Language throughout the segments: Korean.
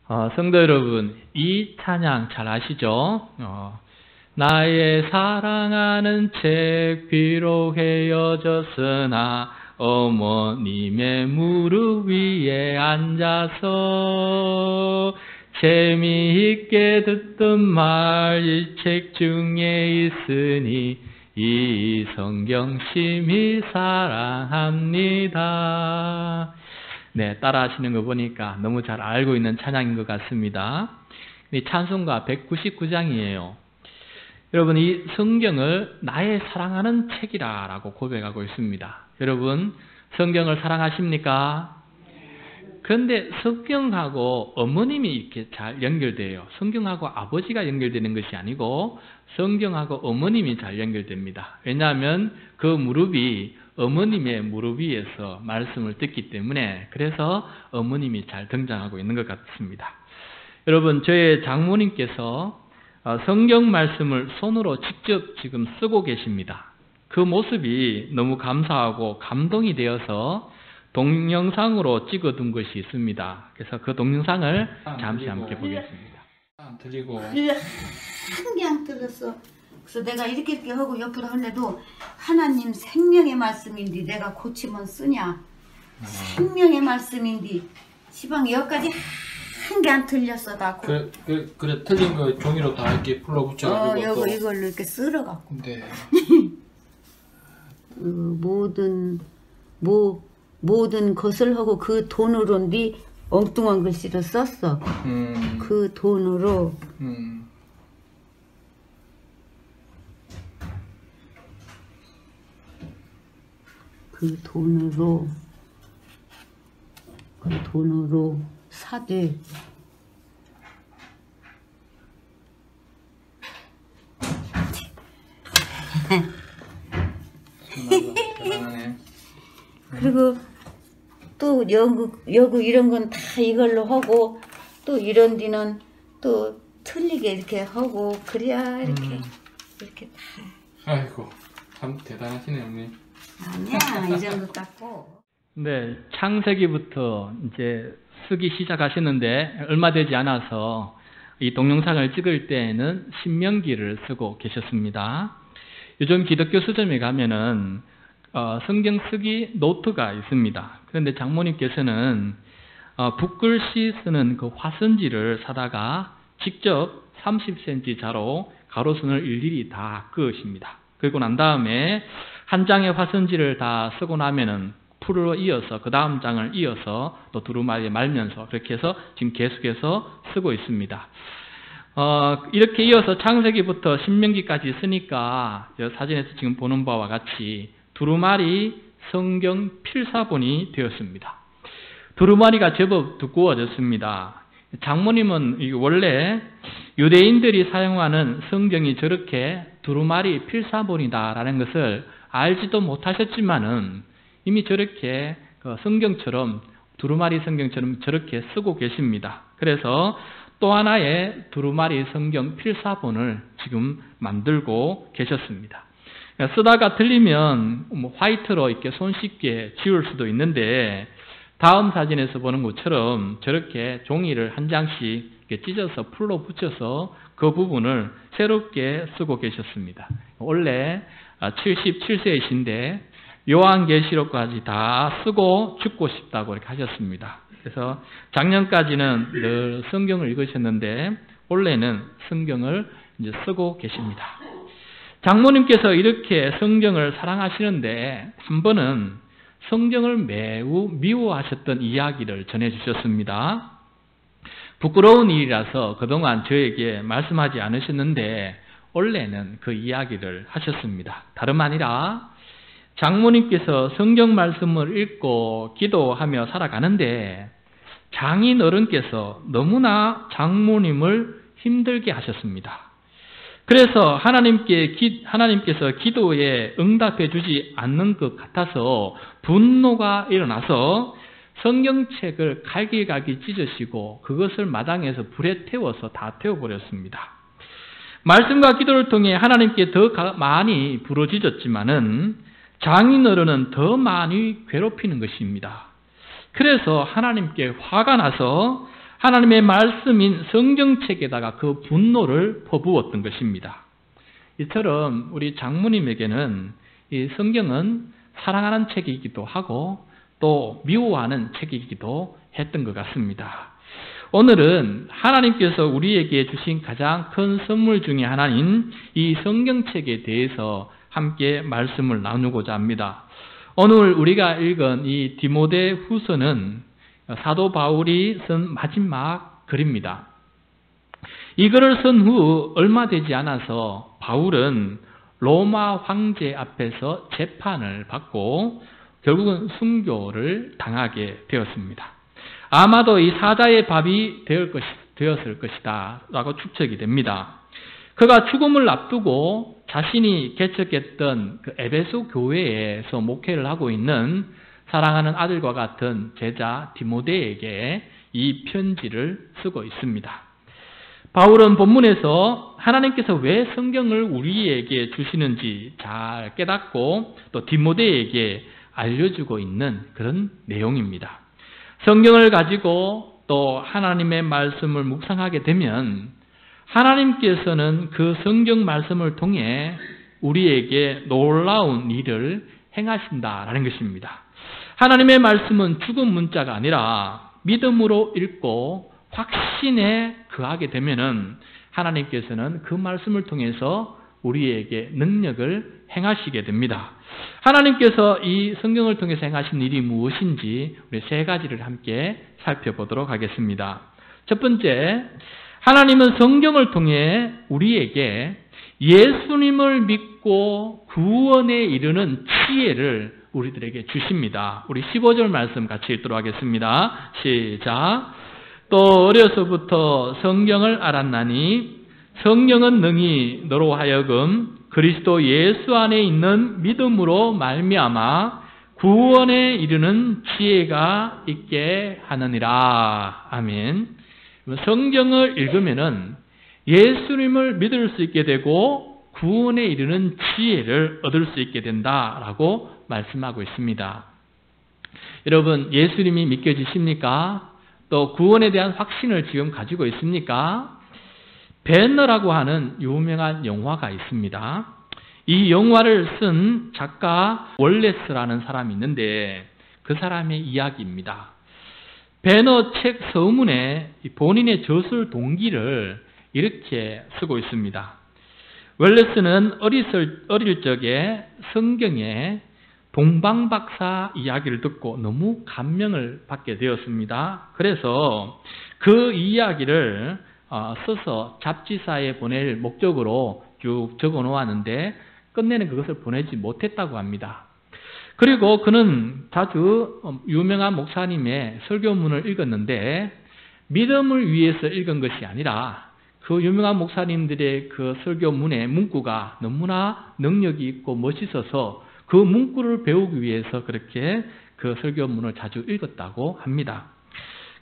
성도 여러분, 이 찬양 잘 아시죠? 나의 사랑하는 책 비록 헤어졌으나 어머님의 무릎 위에 앉아서 재미있게 듣던 말 이 책 중에 있으니 이 성경 심히 사랑합니다. 네, 따라 하시는 거 보니까 너무 잘 알고 있는 찬양인 것 같습니다. 이 찬송가 199장이에요. 여러분, 이 성경을 나의 사랑하는 책이라고 고백하고 있습니다. 여러분, 성경을 사랑하십니까? 그런데 성경하고 어머님이 이렇게 잘 연결돼요. 성경하고 아버지가 연결되는 것이 아니고 성경하고 어머님이 잘 연결됩니다. 왜냐하면 그 무릎이 어머님의 무릎 위에서 말씀을 듣기 때문에 그래서 어머님이 잘 등장하고 있는 것 같습니다. 여러분, 저의 장모님께서 성경 말씀을 손으로 직접 지금 쓰고 계십니다. 그 모습이 너무 감사하고 감동이 되어서 동영상으로 찍어둔 것이 있습니다. 그래서 그 동영상을 잠시 함께 보겠습니다. 안 들리고 한 개 안 들렸어. 그래서 내가 이렇게 하고 옆으로 하는데도 하나님 생명의 말씀인데 내가 고치면 쓰냐. 생명의 말씀인데 시방 여기까지 한 개 안 틀렸어. 나 그래 틀린 거 종이로 다 이렇게 풀러붙여가지고 이걸로 이렇게 쓸어갖고. 네. 모든 것을 하고 그 돈으로 네 엉뚱한 글씨를 썼어. 그 돈으로 그 돈으로 사되 그리고 또 여구 이런 건 다 이걸로 하고 또 이런 데는 또 틀리게 이렇게 하고 그래야 이렇게 다. 아이고, 참 대단하시네요, 형님. 아니야, 이 정도 닦고. 네, 창세기부터 이제 쓰기 시작하셨는데 얼마 되지 않아서 이 동영상을 찍을 때에는 신명기를 쓰고 계셨습니다. 요즘 기독교 서점에 가면은 성경 쓰기 노트가 있습니다. 그런데 장모님께서는 붓글씨 쓰는 그 화선지를 사다가 직접 30cm 자로 가로선을 일일이 다 그으십니다. 그리고 난 다음에 한 장의 화선지를 다 쓰고 나면은 풀로 이어서 그 다음 장을 이어서 또 두루마리에 말면서 그렇게 해서 지금 계속해서 쓰고 있습니다. 이렇게 이어서 창세기부터 신명기까지 쓰니까 사진에서 지금 보는 바와 같이 두루마리 성경 필사본이 되었습니다. 두루마리가 제법 두꺼워졌습니다. 장모님은 원래 유대인들이 사용하는 성경이 저렇게 두루마리 필사본이다라는 것을 알지도 못하셨지만은 이미 저렇게 성경처럼 두루마리 성경처럼 저렇게 쓰고 계십니다. 그래서 또 하나의 두루마리 성경 필사본을 지금 만들고 계셨습니다. 쓰다가 틀리면 화이트로 이렇게 손쉽게 지울 수도 있는데 다음 사진에서 보는 것처럼 저렇게 종이를 한 장씩 이렇게 찢어서 풀로 붙여서 그 부분을 새롭게 쓰고 계셨습니다. 원래 77세이신데 요한계시록까지 다 쓰고 죽고 싶다고 이렇게 하셨습니다. 그래서 작년까지는 늘 성경을 읽으셨는데 올해는 성경을 이제 쓰고 계십니다. 장모님께서 이렇게 성경을 사랑하시는데 한 번은 성경을 매우 미워하셨던 이야기를 전해주셨습니다. 부끄러운 일이라서 그동안 저에게 말씀하지 않으셨는데 원래는 그 이야기를 하셨습니다. 다름 아니라 장모님께서 성경 말씀을 읽고 기도하며 살아가는데 장인 어른께서 너무나 장모님을 힘들게 하셨습니다. 그래서 하나님께서 기도에 응답해 주지 않는 것 같아서 분노가 일어나서 성경책을 갈기갈기 찢으시고 그것을 마당에서 불에 태워서 다 태워버렸습니다. 말씀과 기도를 통해 하나님께 더 많이 부르짖었지만은 장인어른은 더 많이 괴롭히는 것입니다. 그래서 하나님께 화가 나서 하나님의 말씀인 성경책에다가 그 분노를 퍼부었던 것입니다. 이처럼 우리 장모님에게는 이 성경은 사랑하는 책이기도 하고 또 미워하는 책이기도 했던 것 같습니다. 오늘은 하나님께서 우리에게 주신 가장 큰 선물 중에 하나인 이 성경책에 대해서 함께 말씀을 나누고자 합니다. 오늘 우리가 읽은 이 디모데 후서는 사도 바울이 쓴 마지막 글입니다. 이 글을 쓴 후 얼마 되지 않아서 바울은 로마 황제 앞에서 재판을 받고 결국은 순교를 당하게 되었습니다. 아마도 이 사자의 밥이 되었을 것이다 라고 추측이 됩니다. 그가 죽음을 앞두고 자신이 개척했던 그 에베소 교회에서 목회를 하고 있는 사랑하는 아들과 같은 제자 디모데에게 이 편지를 쓰고 있습니다. 바울은 본문에서 하나님께서 왜 성경을 우리에게 주시는지 잘 깨닫고 또 디모데에게 알려주고 있는 그런 내용입니다. 성경을 가지고 또 하나님의 말씀을 묵상하게 되면 하나님께서는 그 성경 말씀을 통해 우리에게 놀라운 일을 행하신다라는 것입니다. 하나님의 말씀은 죽은 문자가 아니라 믿음으로 읽고 확신에 거하게 되면은 하나님께서는 그 말씀을 통해서 우리에게 능력을 행하시게 됩니다. 하나님께서 이 성경을 통해서 행하신 일이 무엇인지 우리 세 가지를 함께 살펴보도록 하겠습니다. 첫 번째, 하나님은 성경을 통해 우리에게 예수님을 믿고 구원에 이르는 지혜를 우리들에게 주십니다. 우리 15절 말씀 같이 읽도록 하겠습니다. 시작. 또 어려서부터 성경을 알았나니 성령은 능히 너로 하여금 그리스도 예수 안에 있는 믿음으로 말미암아 구원에 이르는 지혜가 있게 하느니라. 아멘. 성경을 읽으면은 예수님을 믿을 수 있게 되고 구원에 이르는 지혜를 얻을 수 있게 된다라고 말씀하고 있습니다. 여러분, 예수님이 믿겨지십니까? 또 구원에 대한 확신을 지금 가지고 있습니까? 배너라고 하는 유명한 영화가 있습니다. 이 영화를 쓴 작가 월레스라는 사람이 있는데 그 사람의 이야기입니다. 배너 책 서문에 본인의 저술 동기를 이렇게 쓰고 있습니다. 월레스는 어릴 적에 성경에 동방박사 이야기를 듣고 너무 감명을 받게 되었습니다. 그래서 그 이야기를 써서 잡지사에 보낼 목적으로 쭉 적어 놓았는데 끝내는 그것을 보내지 못했다고 합니다. 그리고 그는 자주 유명한 목사님의 설교문을 읽었는데 믿음을 위해서 읽은 것이 아니라 그 유명한 목사님들의 그 설교문의 문구가 너무나 능력이 있고 멋있어서 그 문구를 배우기 위해서 그렇게 그 설교문을 자주 읽었다고 합니다.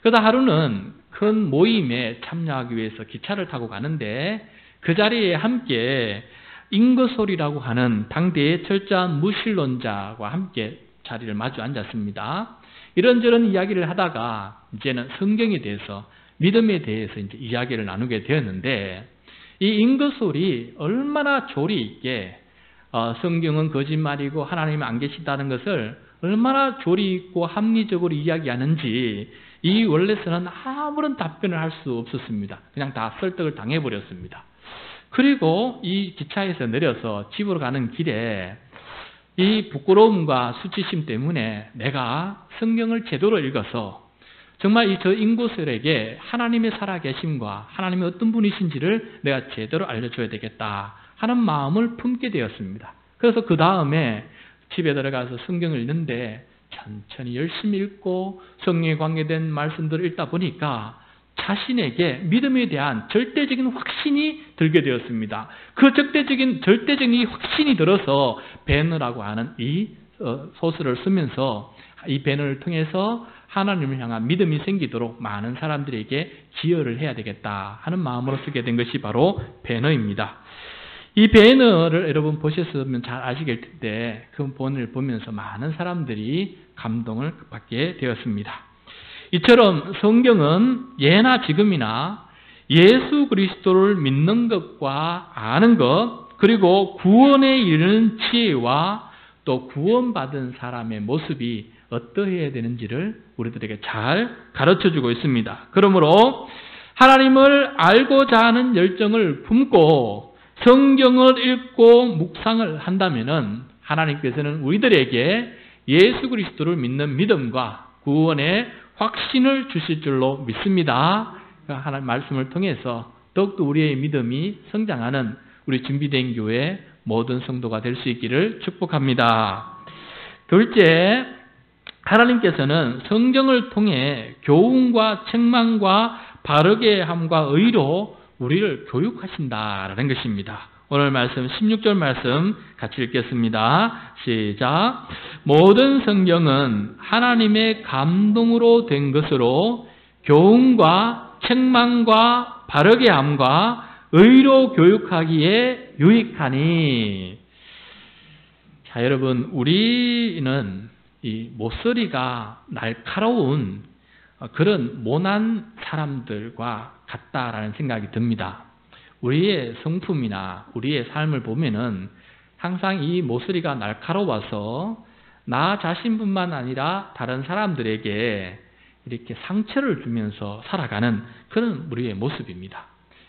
그러다 하루는 큰 모임에 참여하기 위해서 기차를 타고 가는데 그 자리에 함께 잉거솔이라고 하는 당대의 철저한 무신론자와 함께 자리를 마주 앉았습니다. 이런저런 이야기를 하다가 이제는 성경에 대해서 믿음에 대해서 이제 이야기를 나누게 되었는데 이 잉거솔이 얼마나 조리 있게 성경은 거짓말이고 하나님은 안 계시다는 것을 얼마나 조리 있고 합리적으로 이야기하는지 이 월레스는 아무런 답변을 할 수 없었습니다. 그냥 다 설득을 당해버렸습니다. 그리고 이 기차에서 내려서 집으로 가는 길에 이 부끄러움과 수치심 때문에 내가 성경을 제대로 읽어서 정말 이 저 잉거솔에게 하나님의 살아계심과 하나님의 어떤 분이신지를 내가 제대로 알려줘야 되겠다 하는 마음을 품게 되었습니다. 그래서 그 다음에 집에 들어가서 성경을 읽는데 천천히 열심히 읽고 성경에 관계된 말씀들을 읽다 보니까 자신에게 믿음에 대한 절대적인 확신이 들게 되었습니다. 그 절대적인 확신이 들어서 배너라고 하는 이 소설을 쓰면서 이 배너를 통해서 하나님을 향한 믿음이 생기도록 많은 사람들에게 기여를 해야 되겠다 하는 마음으로 쓰게 된 것이 바로 배너입니다. 이 배너를 여러분 보셨으면 잘 아시겠을 텐데 그 본을 보면서 많은 사람들이 감동을 받게 되었습니다. 이처럼 성경은 예나 지금이나 예수 그리스도를 믿는 것과 아는 것, 그리고 구원에 이르는 지혜와 또 구원받은 사람의 모습이 어떠해야 되는지를 우리들에게 잘 가르쳐주고 있습니다. 그러므로 하나님을 알고자 하는 열정을 품고 성경을 읽고 묵상을 한다면은 하나님께서는 우리들에게 예수 그리스도를 믿는 믿음과 구원의 확신을 주실 줄로 믿습니다. 하나님 말씀을 통해서 더욱더 우리의 믿음이 성장하는 우리 준비된 교회 모든 성도가 될 수 있기를 축복합니다. 둘째, 하나님께서는 성경을 통해 교훈과 책망과 바르게 함과 의로 우리를 교육하신다라는 것입니다. 오늘 말씀 16절 말씀 같이 읽겠습니다. 시작. 모든 성경은 하나님의 감동으로 된 것으로 교훈과 책망과 바르게 함과 의로 교육하기에 유익하니. 자, 여러분, 우리는 이 모서리가 날카로운 그런 모난 사람들과 같다라는 생각이 듭니다. 우리의 성품이나 우리의 삶을 보면은 항상 이 모서리가 날카로워서 나 자신뿐만 아니라 다른 사람들에게 이렇게 상처를 주면서 살아가는 그런 우리의 모습입니다.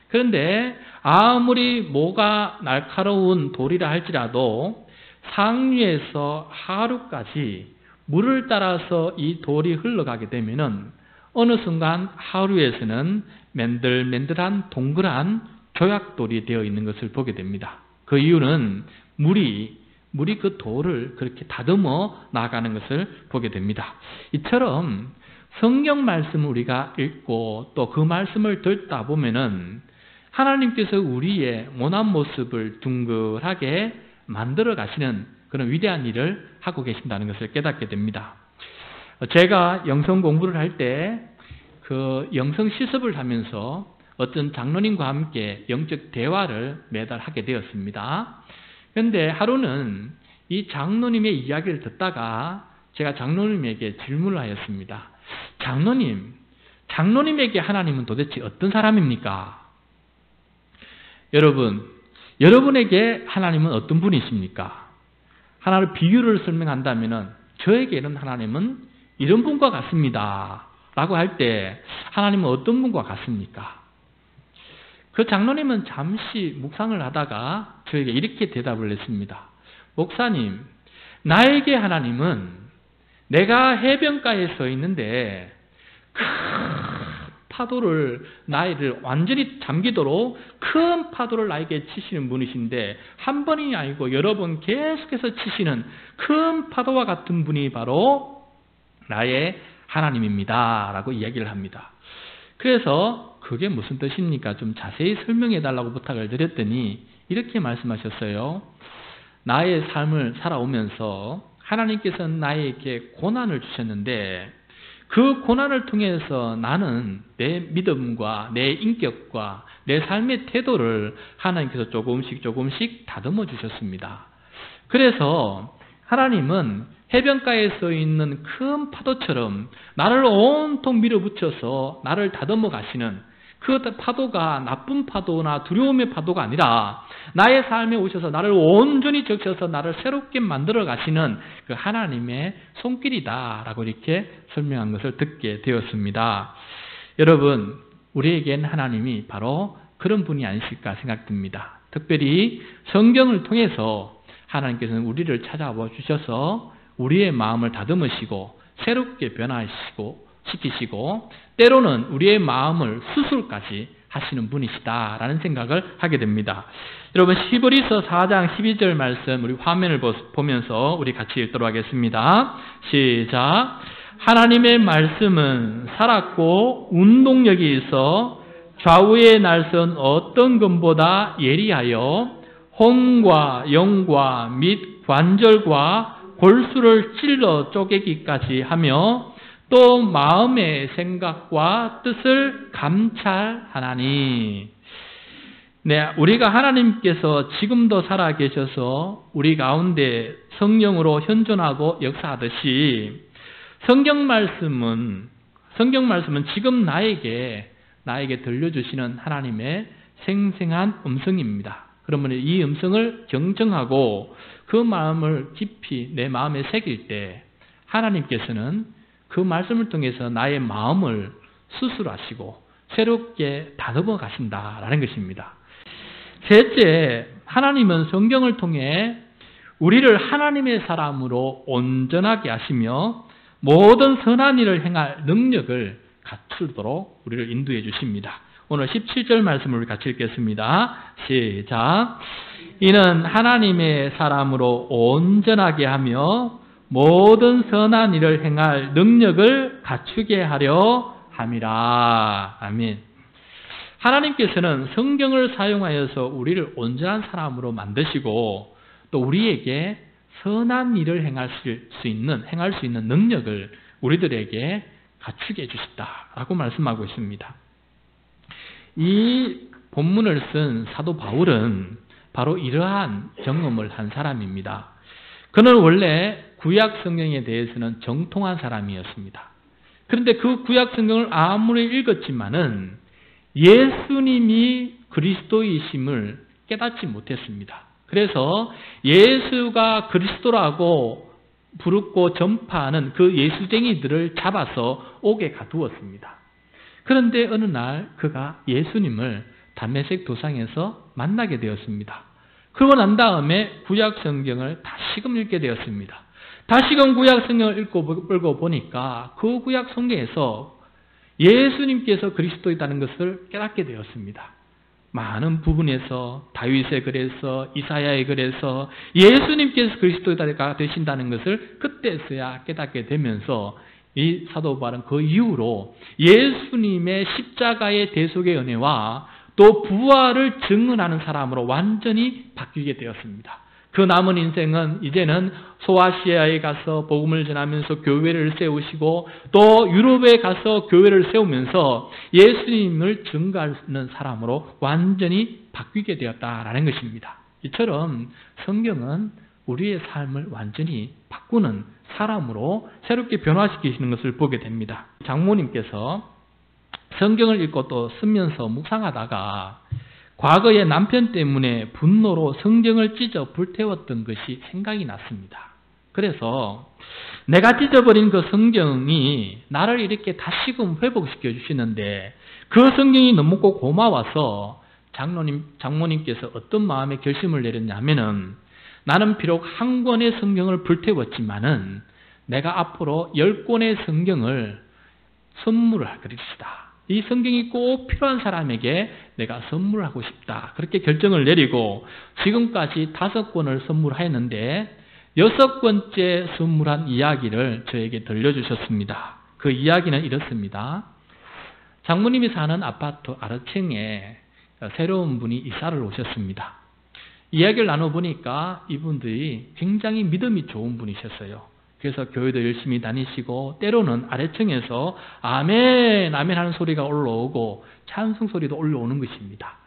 그런데 아무리 모가 날카로운 돌이라 할지라도 상류에서 하류까지 물을 따라서 이 돌이 흘러가게 되면은 어느 순간 하류에서는 맨들맨들한 동그란 조약돌이 되어 있는 것을 보게 됩니다. 그 이유는 물이 그 돌을 그렇게 다듬어 나가는 것을 보게 됩니다. 이처럼 성경 말씀을 우리가 읽고 또 그 말씀을 듣다 보면은 하나님께서 우리의 모난 모습을 둥글하게 만들어 가시는 그런 위대한 일을 하고 계신다는 것을 깨닫게 됩니다. 제가 영성 공부를 할 때 그 영성 실습을 하면서 어떤 장로님과 함께 영적 대화를 매달 하게 되었습니다. 그런데 하루는 이 장로님의 이야기를 듣다가 제가 장로님에게 질문을 하였습니다. 장로님에게 하나님은 도대체 어떤 사람입니까? 여러분에게 하나님은 어떤 분이십니까? 하나를 비유를 설명한다면 저에게는 하나님은 이런 분과 같습니다 라고 할 때 하나님은 어떤 분과 같습니까? 그 장로님은 잠시 묵상을 하다가 저에게 이렇게 대답을 했습니다. 목사님, 나에게 하나님은 내가 해변가에 서 있는데 큰 파도를 나를 완전히 잠기도록 큰 파도를 나에게 치시는 분이신데 한 번이 아니고 여러 번 계속해서 치시는 큰 파도와 같은 분이 바로 나의 하나님입니다 라고 이야기를 합니다. 그래서 그게 무슨 뜻입니까? 좀 자세히 설명해 달라고 부탁을 드렸더니 이렇게 말씀하셨어요. 나의 삶을 살아오면서 하나님께서는 나에게 고난을 주셨는데 그 고난을 통해서 나는 내 믿음과 내 인격과 내 삶의 태도를 하나님께서 조금씩 다듬어 주셨습니다. 그래서 하나님은 해변가에 서 있는 큰 파도처럼 나를 온통 밀어붙여서 나를 다듬어 가시는 그 파도가 나쁜 파도나 두려움의 파도가 아니라 나의 삶에 오셔서 나를 온전히 적셔서 나를 새롭게 만들어 가시는 그 하나님의 손길이다라고 이렇게 설명한 것을 듣게 되었습니다. 여러분, 우리에겐 하나님이 바로 그런 분이 아니실까 생각됩니다. 특별히 성경을 통해서 하나님께서는 우리를 찾아와 주셔서 우리의 마음을 다듬으시고 새롭게 변화시키시고 때로는 우리의 마음을 수술까지 하시는 분이시다라는 생각을 하게 됩니다. 여러분, 히브리서 4장 12절 말씀 우리 화면을 보면서 우리 같이 읽도록 하겠습니다. 시작. 하나님의 말씀은 살았고 운동력이 있어 좌우의 날선 어떤 검보다 예리하여 혼과 영과 및 관절과 골수를 찔러 쪼개기까지 하며 또 마음의 생각과 뜻을 감찰하나니. 네, 우리가 하나님께서 지금도 살아 계셔서 우리 가운데 성령으로 현존하고 역사하듯이 성경 말씀은 성경 말씀은 지금 나에게 들려주시는 하나님의 생생한 음성입니다. 그러면 이 음성을 경청하고 그 마음을 깊이 내 마음에 새길 때 하나님께서는 그 말씀을 통해서 나의 마음을 수술하시고 새롭게 다듬어 가신다라는 것입니다. 셋째, 하나님은 성경을 통해 우리를 하나님의 사람으로 온전하게 하시며 모든 선한 일을 행할 능력을 갖추도록 우리를 인도해 주십니다. 오늘 17절 말씀을 같이 읽겠습니다. 시작. 이는 하나님의 사람으로 온전하게 하며 모든 선한 일을 행할 능력을 갖추게 하려 함이라. 아멘. 하나님께서는 성경을 사용하여서 우리를 온전한 사람으로 만드시고 또 우리에게 선한 일을 행할 수 있는 능력을 우리들에게 갖추게 해주셨다라고 말씀하고 있습니다. 이 본문을 쓴 사도 바울은 바로 이러한 경험을 한 사람입니다. 그는 원래 구약 성경에 대해서는 정통한 사람이었습니다. 그런데 그 구약 성경을 아무리 읽었지만은 예수님이 그리스도이심을 깨닫지 못했습니다. 그래서 예수가 그리스도라고 부르고 전파하는 그 예수쟁이들을 잡아서 옥에 가두었습니다. 그런데 어느 날 그가 예수님을 다메섹 도상에서 만나게 되었습니다. 그러고 난 다음에 구약 성경을 다시금 읽게 되었습니다. 다시금 구약 성경을 읽고 보니까 그 구약 성경에서 예수님께서 그리스도이다는 것을 깨닫게 되었습니다. 많은 부분에서 다윗의 글에서 이사야의 글에서 예수님께서 그리스도가 되신다는 것을 그때서야 깨닫게 되면서 이 사도 바울은 그 이후로 예수님의 십자가의 대속의 은혜와 또 부활을 증언하는 사람으로 완전히 바뀌게 되었습니다. 그 남은 인생은 이제는 소아시아에 가서 복음을 전하면서 교회를 세우시고 또 유럽에 가서 교회를 세우면서 예수님을 증거하는 사람으로 완전히 바뀌게 되었다라는 것입니다. 이처럼 성경은 우리의 삶을 완전히 바꾸는 사람으로 새롭게 변화시키시는 것을 보게 됩니다. 장모님께서 성경을 읽고 또 쓰면서 묵상하다가 과거에 남편 때문에 분노로 성경을 찢어 불태웠던 것이 생각이 났습니다. 그래서 내가 찢어버린 그 성경이 나를 이렇게 다시금 회복시켜 주시는데 그 성경이 너무 고마워서 장모님께서 어떤 마음의 결심을 내렸냐면은 나는 비록 한 권의 성경을 불태웠지만은 내가 앞으로 10권의 성경을 선물할 것이다. 이 성경이 꼭 필요한 사람에게 내가 선물하고 싶다. 그렇게 결정을 내리고 지금까지 5권을 선물하였는데 6번째 선물한 이야기를 저에게 들려주셨습니다. 그 이야기는 이렇습니다. 장모님이 사는 아파트 아래층에 새로운 분이 이사를 오셨습니다. 이야기를 나눠보니까 이분들이 굉장히 믿음이 좋은 분이셨어요. 그래서 교회도 열심히 다니시고 때로는 아래층에서 아멘 아멘 하는 소리가 올라오고 찬송 소리도 올라오는 것입니다.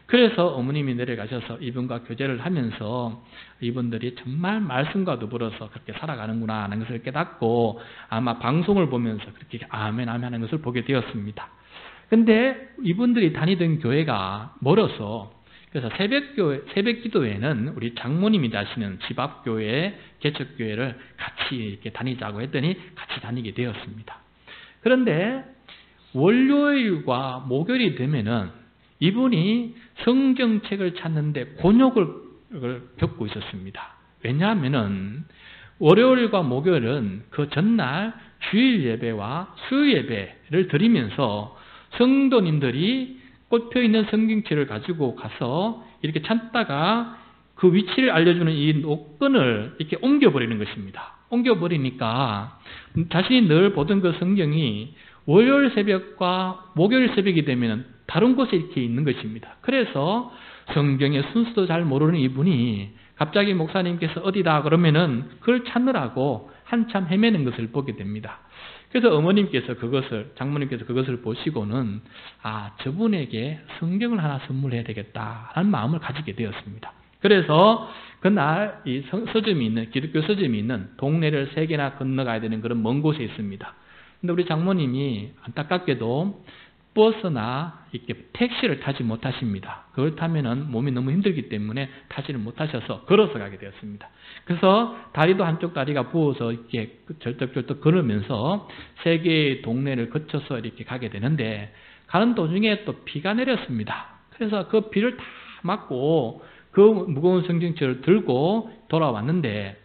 그래서 어머님이 내려가셔서 이분과 교제를 하면서 이분들이 정말 말씀과 더불어서 그렇게 살아가는구나 하는 것을 깨닫고 아마 방송을 보면서 그렇게 아멘 아멘 하는 것을 보게 되었습니다. 근데 이분들이 다니던 교회가 멀어서 그래서 새벽 기도회는 우리 장모님이 다니시는 집 앞 교회, 개척교회를 같이 이렇게 다니자고 했더니 같이 다니게 되었습니다. 그런데 월요일과 목요일이 되면은 이분이 성경책을 찾는데 곤욕을 겪고 있었습니다. 왜냐하면은 월요일과 목요일은 그 전날 주일 예배와 수요 예배를 드리면서 성도님들이 꽂혀 있는 성경책을 가지고 가서 이렇게 찾다가 그 위치를 알려주는 이 노끈을 이렇게 옮겨버리는 것입니다. 옮겨버리니까 자신이 늘 보던 그 성경이 월요일 새벽과 목요일 새벽이 되면 다른 곳에 이렇게 있는 것입니다. 그래서 성경의 순서도 잘 모르는 이분이 갑자기 목사님께서 어디다 그러면은 그걸 찾느라고 한참 헤매는 것을 보게 됩니다. 그래서 장모님께서 그것을 보시고는 저분에게 성경을 하나 선물해야 되겠다라는 마음을 가지게 되었습니다. 그래서 그날 이 기독교 서점이 있는 동네를 3개나 건너가야 되는 그런 먼 곳에 있습니다. 근데 우리 장모님이 안타깝게도 버스나 이렇게 택시를 타지 못하십니다. 그걸 타면은 몸이 너무 힘들기 때문에 타지를 못하셔서 걸어서 가게 되었습니다. 그래서 다리도 한쪽 다리가 부어서 이렇게 절떡절떡 걸으면서 세 개의 동네를 거쳐서 이렇게 가게 되는데 가는 도중에 또 비가 내렸습니다. 그래서 그 비를 다 맞고 그 무거운 성경책을 들고 돌아왔는데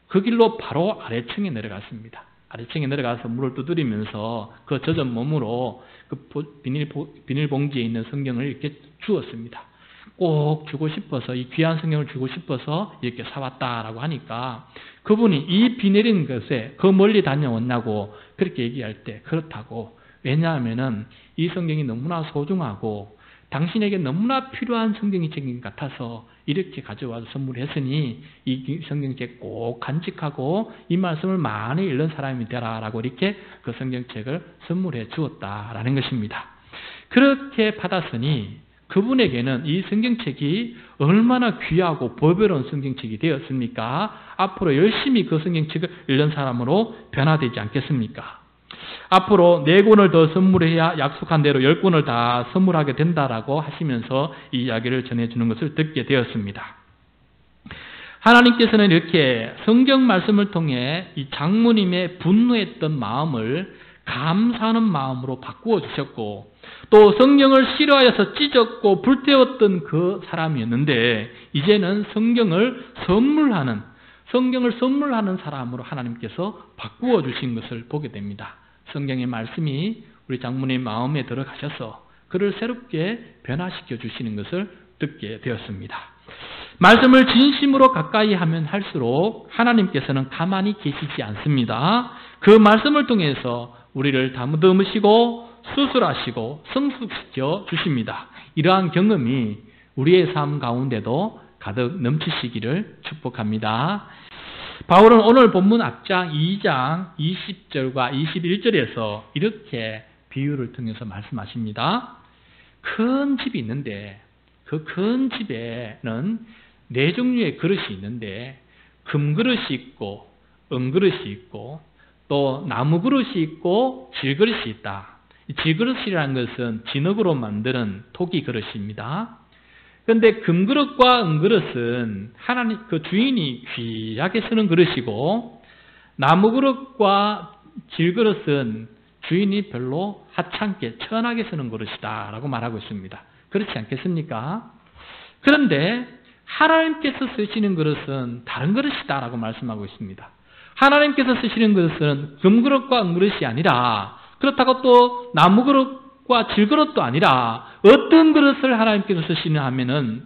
그 길로 바로 아래층에 내려갔습니다. 아래층에 내려가서 물을 두드리면서 그 젖은 몸으로 그 비닐봉지에 있는 성경을 이렇게 주었습니다. 꼭 주고 싶어서, 이 귀한 성경을 주고 싶어서 이렇게 사왔다라고 하니까 그분이 이 비 내린 것에 그 멀리 다녀왔냐고 그렇게 얘기할 때 그렇다고. 왜냐하면은 이 성경이 너무나 소중하고 당신에게 너무나 필요한 성경책 같아서 이렇게 가져와서 선물했으니 이 성경책 꼭 간직하고 이 말씀을 많이 읽는 사람이 되라라고 이렇게 그 성경책을 선물해 주었다라는 것입니다. 그렇게 받았으니 그분에게는 이 성경책이 얼마나 귀하고 보배로운 성경책이 되었습니까? 앞으로 열심히 그 성경책을 읽는 사람으로 변화되지 않겠습니까? 앞으로 4권을 더 선물해야 약속한 대로 10권을 다 선물하게 된다라고 하시면서 이 이야기를 전해주는 것을 듣게 되었습니다. 하나님께서는 이렇게 성경 말씀을 통해 이 장모님의 분노했던 마음을 감사하는 마음으로 바꾸어 주셨고, 또 성경을 싫어하여서 찢었고 불태웠던 그 사람이었는데 이제는 성경을 선물하는 사람으로 하나님께서 바꾸어 주신 것을 보게 됩니다. 성경의 말씀이 우리 장모님 마음에 들어가셔서 그를 새롭게 변화시켜 주시는 것을 듣게 되었습니다. 말씀을 진심으로 가까이 하면 할수록 하나님께서는 가만히 계시지 않습니다. 그 말씀을 통해서 우리를 다듬으시고 수술하시고 성숙시켜 주십니다. 이러한 경험이 우리의 삶 가운데도 가득 넘치시기를 축복합니다. 바울은 오늘 본문 앞장 2장 20절과 21절에서 이렇게 비유를 통해서 말씀하십니다. 큰 집이 있는데 그 큰 집에는 4종류의 그릇이 있는데 금그릇이 있고 은그릇이 있고 또 나무그릇이 있고 질그릇이 있다. 질그릇이라는 것은 진흙으로 만드는 토기 그릇입니다. 그런데 금그릇과 은그릇은 하나님 그 주인이 귀하게 쓰는 그릇이고, 나무그릇과 질그릇은 주인이 별로 하찮게 천하게 쓰는 그릇이다라고 말하고 있습니다. 그렇지 않겠습니까? 그런데 하나님께서 쓰시는 그릇은 다른 그릇이다라고 말씀하고 있습니다. 하나님께서 쓰시는 그릇은 금그릇과 은그릇이 아니라, 그렇다고 또 나무그릇과 질그릇도 아니라 어떤 그릇을 하나님께서 쓰시냐 하면은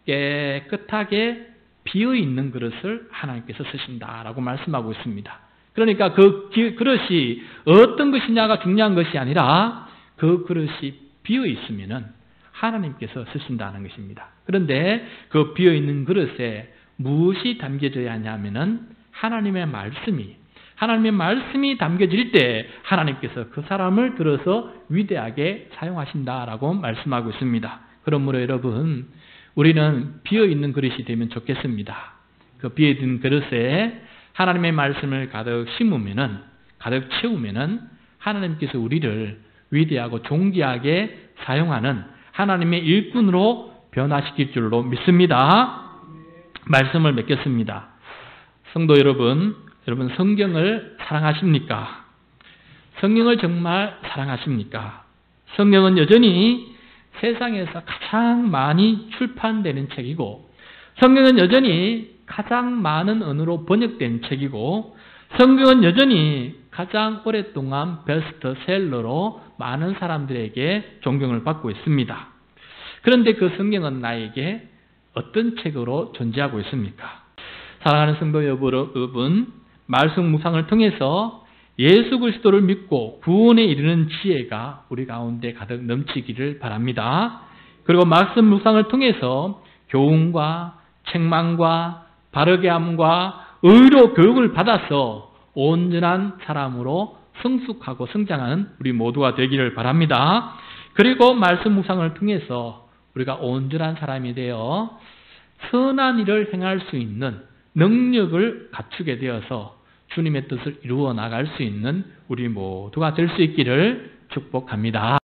깨끗하게 비어있는 그릇을 하나님께서 쓰신다라고 말씀하고 있습니다. 그러니까 그 그릇이 어떤 것이냐가 중요한 것이 아니라 그 그릇이 비어있으면은 하나님께서 쓰신다는 것입니다. 그런데 그 비어있는 그릇에 무엇이 담겨져야 하냐면은 하나님의 말씀이 담겨질 때 하나님께서 그 사람을 들어서 위대하게 사용하신다라고 말씀하고 있습니다. 그러므로 여러분, 우리는 비어있는 그릇이 되면 좋겠습니다. 그 비어있는 그릇에 하나님의 말씀을 가득 심으면은, 가득 채우면은 하나님께서 우리를 위대하고 존귀하게 사용하는 하나님의 일꾼으로 변화시킬 줄로 믿습니다. 말씀을 맺겠습니다. 성도 여러분 성경을 사랑하십니까? 성경을 정말 사랑하십니까? 성경은 여전히 세상에서 가장 많이 출판되는 책이고, 성경은 여전히 가장 많은 언어로 번역된 책이고, 성경은 여전히 가장 오랫동안 베스트셀러로 많은 사람들에게 존경을 받고 있습니다. 그런데 그 성경은 나에게 어떤 책으로 존재하고 있습니까? 사랑하는 성도 여러분, 말씀 묵상을 통해서 예수 그리스도를 믿고 구원에 이르는 지혜가 우리 가운데 가득 넘치기를 바랍니다. 그리고 말씀 묵상을 통해서 교훈과 책망과 바르게 함과 의로 교육을 받아서 온전한 사람으로 성숙하고 성장하는 우리 모두가 되기를 바랍니다. 그리고 말씀 묵상을 통해서 우리가 온전한 사람이 되어 선한 일을 행할 수 있는 능력을 갖추게 되어서 주님의 뜻을 이루어 나갈 수 있는 우리 모두가 될 수 있기를 축복합니다.